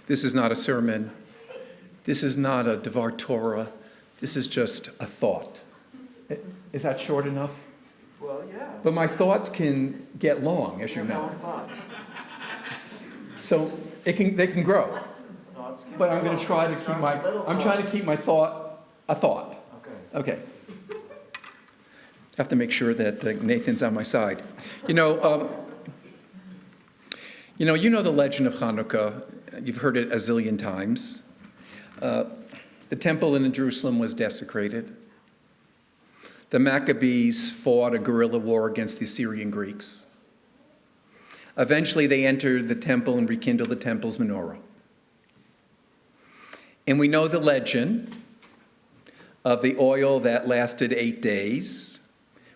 This is not a sermon. This is not a Devar Torah. This is just a thought. Is that short enough? Well, yeah. But my thoughts can get long, as you know. Thoughts. So they can grow. Thoughts can But I'm going grow. to try to keep my thought a thought. Okay. Okay. Have to make sure that Nathan's on my side. You know the legend of Hanukkah. You've heard it a zillion times. The temple in Jerusalem was desecrated. The Maccabees fought a guerrilla war against the Assyrian Greeks. Eventually, they entered the temple and rekindled the temple's menorah. And we know the legend of the oil that lasted 8 days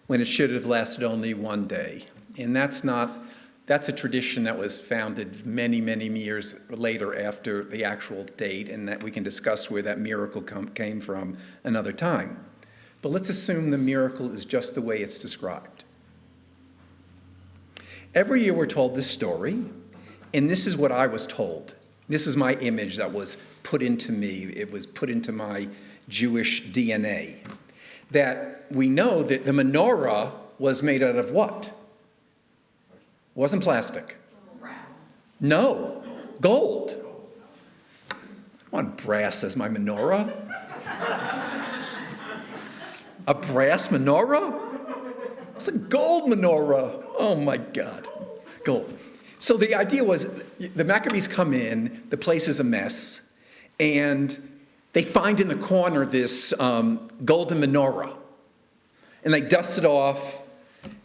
when it should have lasted only 1 day. And that's a tradition that was founded many, many years later after the actual date, and that we can discuss where that miracle came from another time. But let's assume the miracle is just the way it's described. Every year we're told this story, and this is what I was told. This is my image that was put into me. It was put into my Jewish DNA. That we know that the menorah was made out of what? Wasn't plastic. Brass. No, gold. I want brass as my menorah. A brass menorah? It's a gold menorah. Oh my God, gold. So the idea was the Maccabees come in, the place is a mess, and they find in the corner this golden menorah. And they dust it off,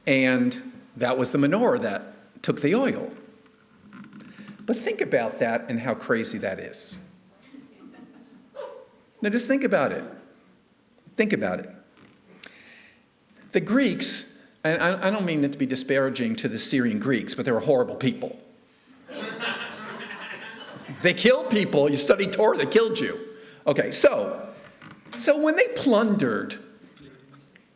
and that was the menorah that took the oil. But think about that and how crazy that is. Now just think about it. Think about it. The Greeks, and I don't mean it to be disparaging to the Syrian Greeks, but they were horrible people. They killed people. You study Torah, they killed you. Okay, so when they plundered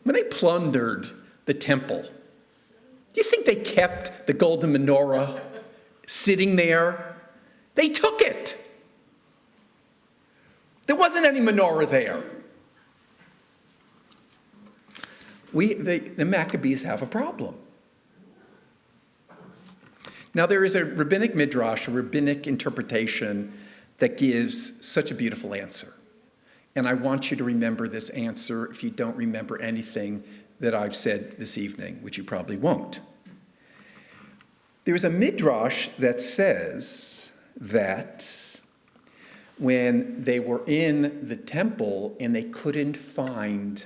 the temple, do you think they kept the golden menorah sitting there? They took it. There wasn't any menorah there. The Maccabees have a problem. Now, there is a rabbinic midrash, a rabbinic interpretation that gives such a beautiful answer. And I want you to remember this answer if you don't remember anything that I've said this evening, which you probably won't. There's a midrash that says that when they were in the temple and they couldn't find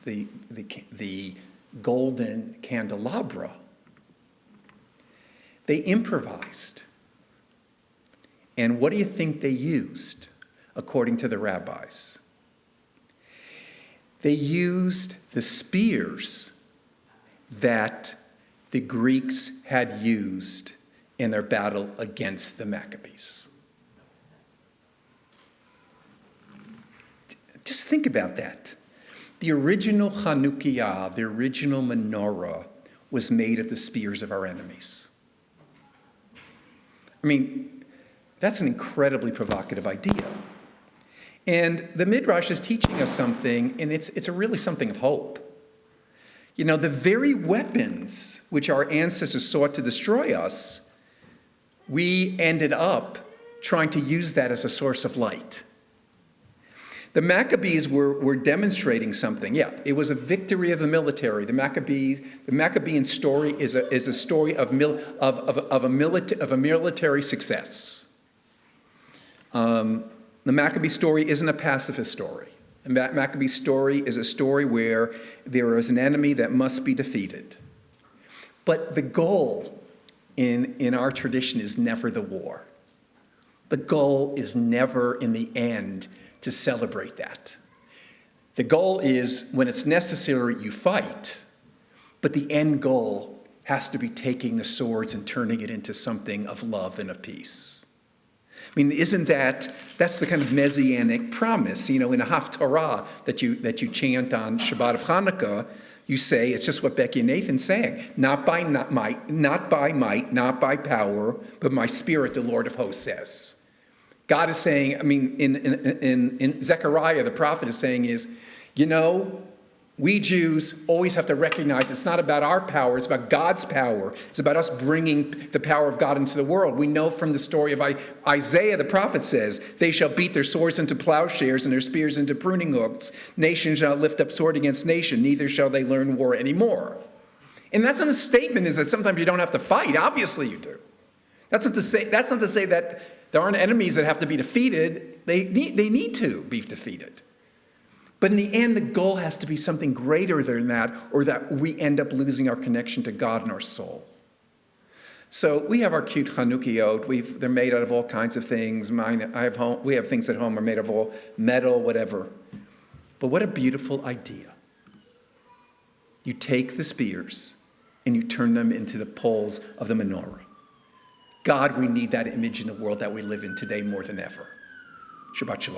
the golden candelabra, they improvised. And what do you think they used, according to the rabbis? They used the spears that the Greeks had used in their battle against the Maccabees. Just think about that. The original Chanukiah, the original menorah, was made of the spears of our enemies. I mean, that's an incredibly provocative idea. And the Midrash is teaching us something, and it's really something of hope. You know, the very weapons which our ancestors sought to destroy us, we ended up trying to use that as a source of light. The Maccabees were demonstrating something. Yeah, it was a victory of the military. The Maccabean story is a story of a military success. The Maccabee story isn't a pacifist story. The Maccabee story is a story where there is an enemy that must be defeated. But the goal in our tradition is never the war. The goal is never, in the end, to celebrate that. The goal is, when it's necessary, you fight, but the end goal has to be taking the swords and turning it into something of love and of peace. I mean, that's the kind of messianic promise, you know, in a Haftarah that you chant on Shabbat of Hanukkah. You say, it's just what Becky and Nathan sang, not by might, not by power, but my spirit, the Lord of hosts says. God is saying, I mean, in Zechariah, the prophet is saying is, you know, we Jews always have to recognize it's not about our power, it's about God's power. It's about us bringing the power of God into the world. We know from the story of Isaiah, the prophet says, they shall beat their swords into plowshares and their spears into pruning hooks. Nation shall lift up sword against nation, neither shall they learn war anymore. And that's not a statement is that sometimes you don't have to fight. Obviously you do. That's not to say that there aren't enemies that have to be defeated. They need to be defeated. But in the end, the goal has to be something greater than that, or that we end up losing our connection to God and our soul. So we have our cute Chanukiot. They're made out of all kinds of things. We have things at home are made of all metal, whatever. But what a beautiful idea. You take the spears and you turn them into the poles of the menorah. God, we need that image in the world that we live in today more than ever. Shabbat Shalom.